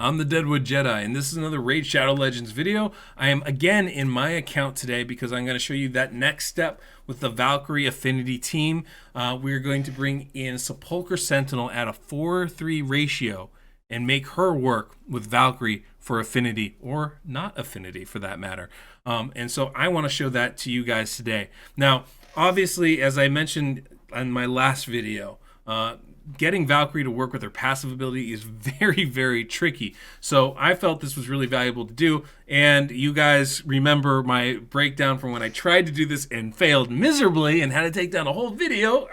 I'm the Deadwood Jedi, and this is another Raid Shadow Legends video. I am again in my account today because I'm going to show you that next step with the Valkyrie Affinity team. We're going to bring in Sepulcher Sentinel at a 4:3 ratio and make her work with Valkyrie for Affinity, or not Affinity for that matter. And so I want to show that to you guys today. Now, obviously, as I mentioned in my last video, getting Valkyrie to work with her passive ability is very, very tricky. So I felt this was really valuable to do. And you guys remember my breakdown from when I tried to do this and failed miserably and had to take down a whole video,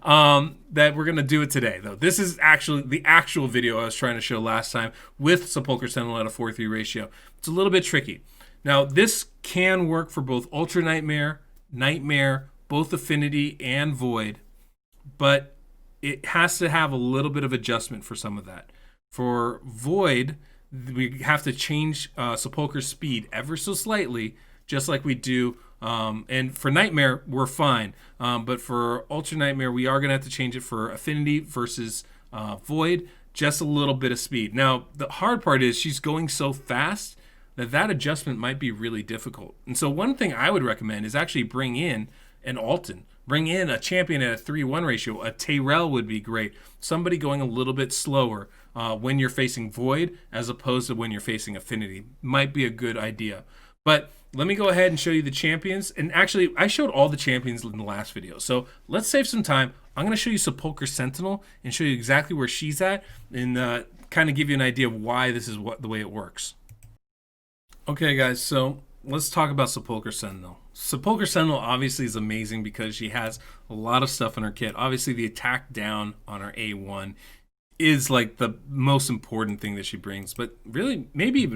that we're going to do it today, though. This is actually the actual video I was trying to show last time with Sepulcher Sentinel at a 4:3 ratio. It's a little bit tricky. Now, this can work for both Ultra Nightmare, Nightmare, both Affinity and Void, but it has to have a little bit of adjustment for some of that. For Void, we have to change Sepulcher's speed ever so slightly, just like we do. And for Nightmare, we're fine. But for Ultra Nightmare, we are going to have to change it for Affinity versus Void, just a little bit of speed. Now, the hard part is she's going so fast that adjustment might be really difficult. And so one thing I would recommend is actually bring in an Alton. Bring in a champion at a 3:1 ratio. A Tyrell would be great. Somebody going a little bit slower when you're facing Void as opposed to when you're facing Affinity. Might be a good idea. But let me go ahead and show you the champions. And actually, I showed all the champions in the last video. So let's save some time. I'm going to show you Sepulcher Sentinel and show you exactly where she's at and kind of give you an idea of why this is the way it works. Okay, guys, so let's talk about Sepulcher Sentinel. Sepulcher Sentinel obviously is amazing because she has a lot of stuff in her kit. Obviously, the attack down on her A1 is like the most important thing that she brings, but really, maybe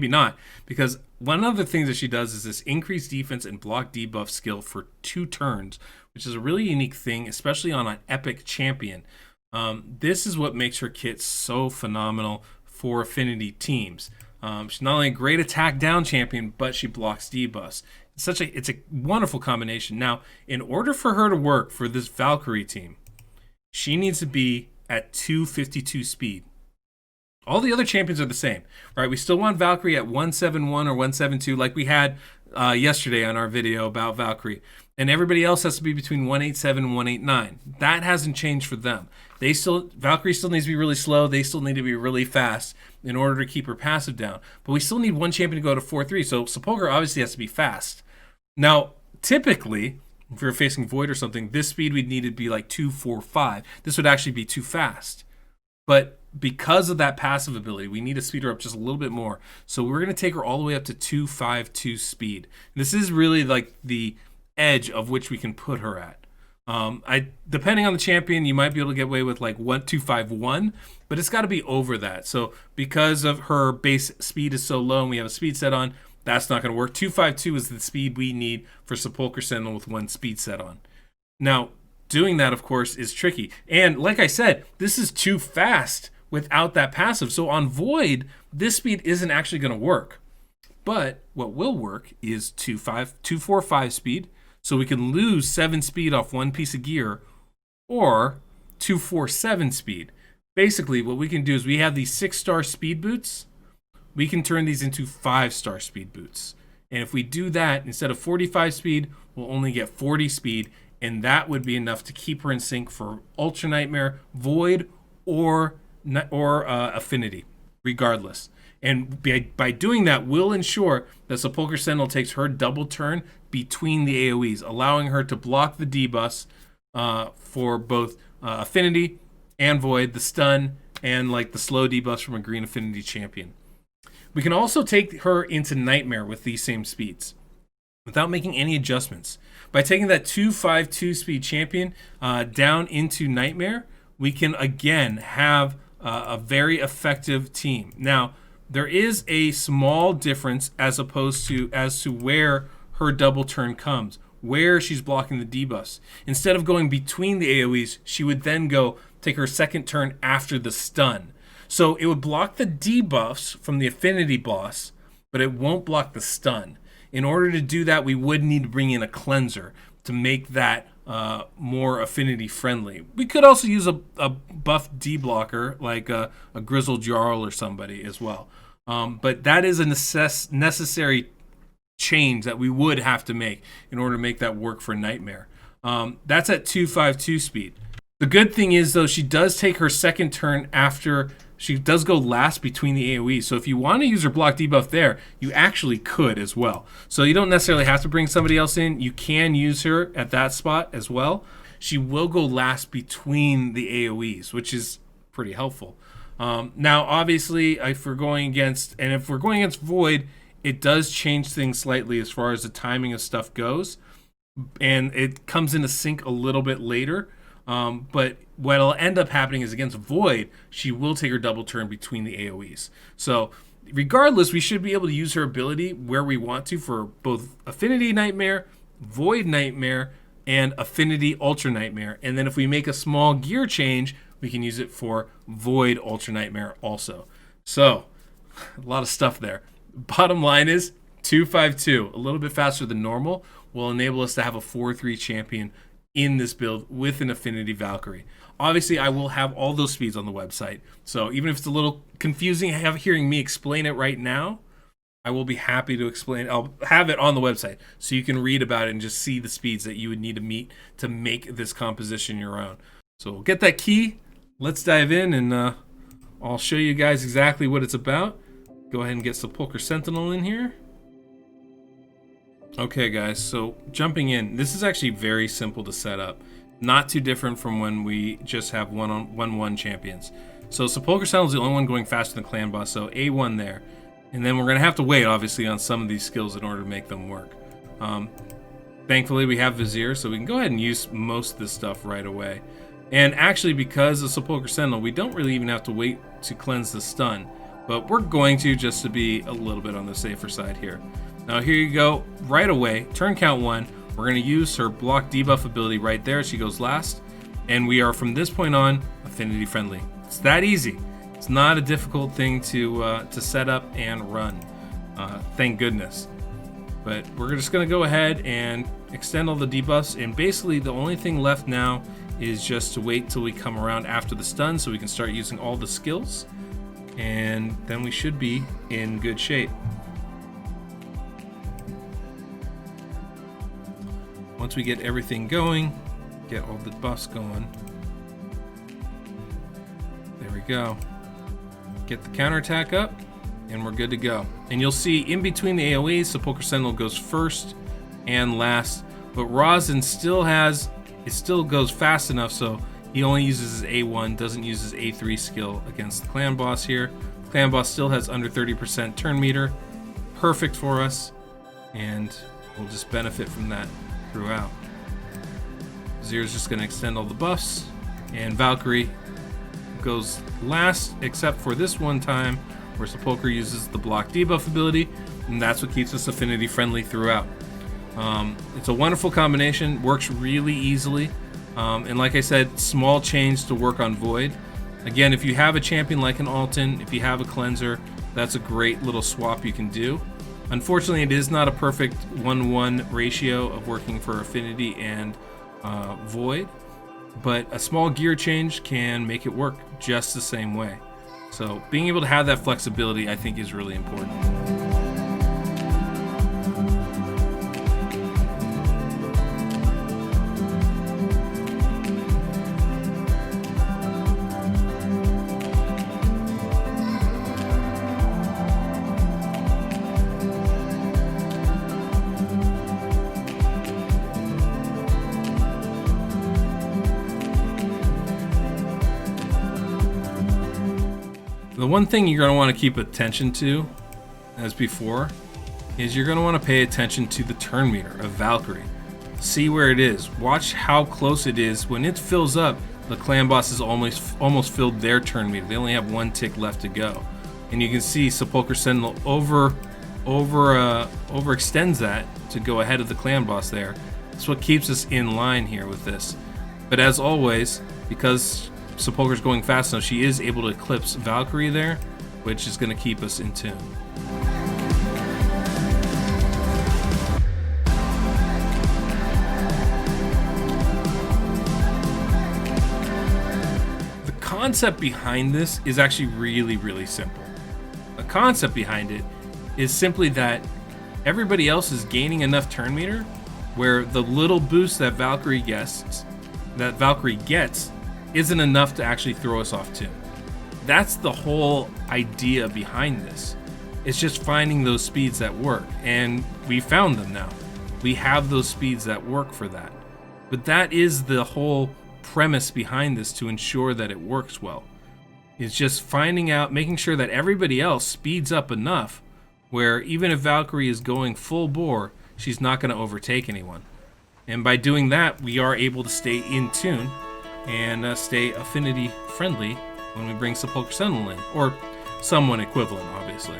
not, because one of the things that she does is this increased defense and block debuff skill for 2 turns, which is a really unique thing, especially on an epic champion. This is what makes her kit so phenomenal for Affinity teams. She's not only a great attack down champion, but she blocks debuffs. It's a wonderful combination. Now, in order for her to work for this Valkyrie team, she needs to be at 252 speed. All the other champions are the same, right? We still want Valkyrie at 171 or 172 like we had yesterday on our video about Valkyrie. And everybody else has to be between 187 and 189. That hasn't changed for them. Valkyrie still needs to be really slow. They still need to be really fast in order to keep her passive down. But we still need one champion to go to 4-3. So Sepulcher obviously has to be fast. Now, typically, if you're facing Void or something, this speed we'd need to be like 245. This would actually be too fast. But because of that passive ability, we need to speed her up just a little bit more. So we're going to take her all the way up to 252 speed. This is really like the edge of which we can put her at. Depending on the champion, you might be able to get away with like 251, but it's got to be over that. So because of her base speed is so low and we have a speed set on, that's not going to work. 252 is the speed we need for Sepulcher Sentinel with 1 speed set on. Now, doing that, of course, is tricky. And like I said, this is too fast without that passive. So on Void, this speed isn't actually going to work. But what will work is 245 speed. So we can lose 7 speed off 1 piece of gear, or 247 speed. Basically, what we can do is we have these 6-star speed boots. We can turn these into 5-star speed boots. And if we do that, instead of 45 speed, we'll only get 40 speed. And that would be enough to keep her in sync for Ultra Nightmare, Void, or Affinity, regardless. And by doing that, we'll ensure that Sepulcher Sentinel takes her double turn between the AoEs, allowing her to block the debuffs for both Affinity and Void, the stun, and like the slow debuffs from a green Affinity champion. We can also take her into Nightmare with these same speeds without making any adjustments. By taking that 252 speed champion down into Nightmare, we can again have a very effective team. Now, there is a small difference as to where her double turn comes, where she's blocking the debuffs. Instead of going between the AoEs, she would then go take her second turn after the stun. So it would block the debuffs from the Affinity boss, but it won't block the stun. In order to do that, we would need to bring in a cleanser to make that more affinity friendly. We could also use a buff D blocker like a Grizzled Jarl or somebody as well. But that is a necessary change that we would have to make in order to make that work for Nightmare. That's at 252 speed. The good thing is, though, she does take her second turn after she does go last between the AoEs. So if you want to use her block debuff there, you actually could as well. So you don't necessarily have to bring somebody else in. You can use her at that spot as well. She will go last between the AoEs, which is pretty helpful. Now, obviously, if we're going against Void, it does change things slightly as far as the timing of stuff goes. And it comes into sync a little bit later. But what'll end up happening is against Void, she will take her double turn between the AoEs. So regardless, we should be able to use her ability where we want to for both Affinity Nightmare, Void Nightmare, and Affinity Ultra Nightmare. And then if we make a small gear change, we can use it for Void Ultra Nightmare also. So a lot of stuff there. Bottom line is 252, a little bit faster than normal, will enable us to have a 4-3 champion in this build with an Affinity Valkyrie. Obviously, I will have all those speeds on the website. So even if it's a little confusing hearing me explain it right now, I will be happy to explain. I'll have it on the website so you can read about it and just see the speeds that you would need to meet to make this composition your own. So we'll get that key. Let's dive in and I'll show you guys exactly what it's about. Go ahead and get Sepulcher Sentinel in here. Okay guys, so jumping in, this is actually very simple to set up. Not too different from when we just have one-on-one champions. So Sepulcher Sentinel is the only one going faster than Clan Boss, so A1 there. And then we're going to have to wait, obviously, on some of these skills in order to make them work. Thankfully, we have Vizier, so we can go ahead and use most of this stuff right away. And actually, because of Sepulcher Sentinel, we don't really even have to wait to cleanse the stun. But we're going to, just to be a little bit on the safer side here. Now here you go, right away, turn count 1. We're going to use her block debuff ability right there. She goes last. And we are, from this point on, affinity friendly. It's that easy. It's not a difficult thing to set up and run. Thank goodness. But we're just going to go ahead and extend all the debuffs. And basically the only thing left now is just to wait till we come around after the stun so we can start using all the skills. And then we should be in good shape. Once we get everything going, get all the buffs going. There we go. Get the counterattack up, and we're good to go. And you'll see in between the AoEs, Sepulcher Sentinel goes first and last, but Rosin still goes fast enough so he only uses his A1, doesn't use his A3 skill against the Clan Boss here. Clan Boss still has under 30% turn meter. Perfect for us, and we'll just benefit from that throughout. Zier's just going to extend all the buffs, and Valkyrie goes last, except for this one time where Sepulcher uses the block debuff ability, and that's what keeps us affinity friendly throughout. It's a wonderful combination, works really easily, and like I said, small change to work on Void. Again, if you have a champion like an Alton, if you have a cleanser, that's a great little swap you can do. Unfortunately, it is not a perfect 1-1 ratio of working for Affinity and Void, but a small gear change can make it work just the same way. So being able to have that flexibility, I think, is really important. The one thing you're going to want to keep attention to, as before, is you're going to want to pay attention to the turn meter of Valkyrie. See where it is. Watch how close it is. When it fills up, the Clan Boss has almost filled their turn meter. They only have one tick left to go. And you can see Sepulcher Sentinel overextends that to go ahead of the Clan Boss there. That's what keeps us in line here with this. But as always, because Sepulcher's going fast enough, she is able to eclipse Valkyrie there, which is going to keep us in tune. concept behind this is actually really, really simple. The concept behind it is simply that everybody else is gaining enough turn meter where the little boost that Valkyrie gets isn't enough to actually throw us off tune. That's the whole idea behind this. It's just finding those speeds that work, and we found them now. We have those speeds that work for that. But that is the whole premise behind this, to ensure that it works well. It's just finding out, making sure that everybody else speeds up enough where even if Valkyrie is going full bore, she's not going to overtake anyone. And by doing that, we are able to stay in tune and stay affinity friendly when we bring Sepulcher Sentinel in, or someone equivalent, obviously.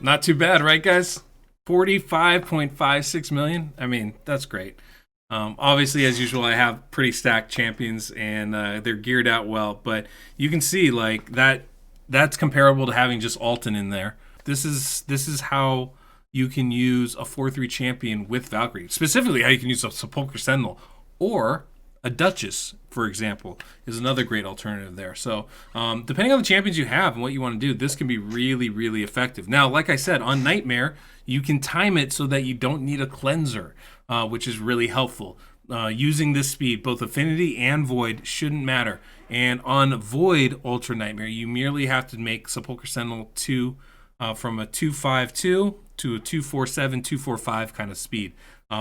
Not too bad, right, guys? 45.56 million. I mean, that's great. Obviously, as usual, I have pretty stacked champions, and they're geared out well. But you can see like that's comparable to having just Alton in there. This is how you can use a 4-3 champion with Valkyrie. Specifically, how you can use a Sepulcher Sentinel or a Duchess, for example, is another great alternative there. So depending on the champions you have and what you want to do, this can be really, really effective. Now, like I said, on Nightmare, you can time it so that you don't need a cleanser, which is really helpful. Using this speed, both Affinity and Void shouldn't matter. And on Void Ultra Nightmare, you merely have to make Sepulcher Sentinel 2 from a 2.52 to a 2.47, 2.45 kind of speed,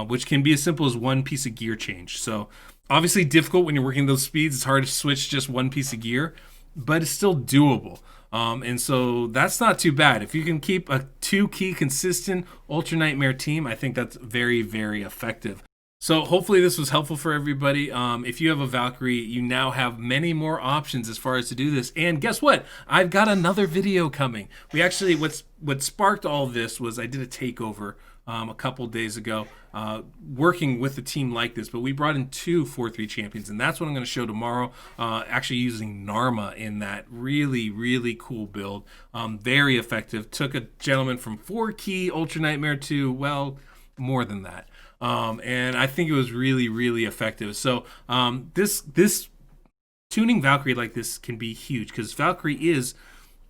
which can be as simple as one piece of gear change. So obviously difficult when you're working those speeds. It's hard to switch just one piece of gear, but it's still doable. And so that's not too bad. If you can keep a 2-key consistent Ultra Nightmare team, I think that's very, very effective. So hopefully this was helpful for everybody. If you have a Valkyrie, you now have many more options as far as to do this. And guess what? I've got another video coming. We actually, what sparked all of this was I did a takeover a couple days ago, working with a team like this, but we brought in 2 4-3 champions, and that's what I'm going to show tomorrow, actually using Narma in that really, really cool build. Very effective. Took a gentleman from 4-key Ultra Nightmare to, well, more than that. And I think it was really, really effective. So this tuning Valkyrie like this can be huge, because Valkyrie is,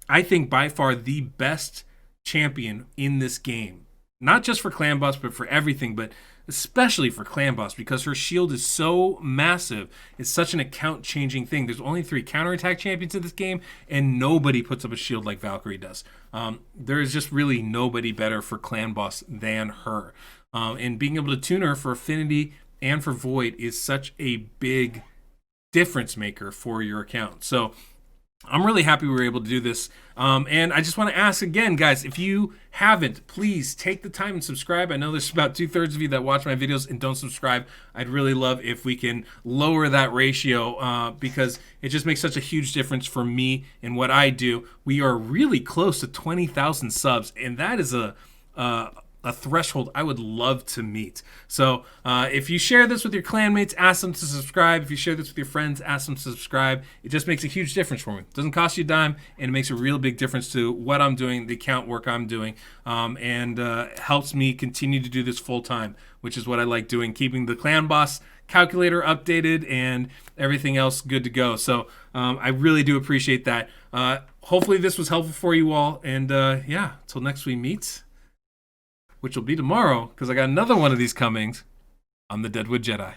I think, by far the best champion in this game. Not just for clan boss, but for everything, but especially for clan boss, because her shield is so massive. It's such an account-changing thing. There's only 3 counterattack champions in this game, and nobody puts up a shield like Valkyrie does. There is just really nobody better for clan boss than her. And being able to tune her for Affinity and for Void is such a big difference maker for your account. So I'm really happy we were able to do this. And I just want to ask again, guys, if you haven't, please take the time and subscribe. I know there's about 2/3 of you that watch my videos and don't subscribe. I'd really love if we can lower that ratio, because it just makes such a huge difference for me and what I do. We are really close to 20,000 subs, and that is a threshold I would love to meet. So if you share this with your clanmates, ask them to subscribe. If you share this with your friends, ask them to subscribe. It just makes a huge difference for me. It doesn't cost you a dime, and it makes a real big difference to what I'm doing, the account work I'm doing, and helps me continue to do this full time, which is what I like doing, keeping the clan boss calculator updated and everything else good to go. So I really do appreciate that. Hopefully this was helpful for you all, and yeah, until next we meet, which will be tomorrow, because I got another one of these coming. I'm the Deadwood Jedi.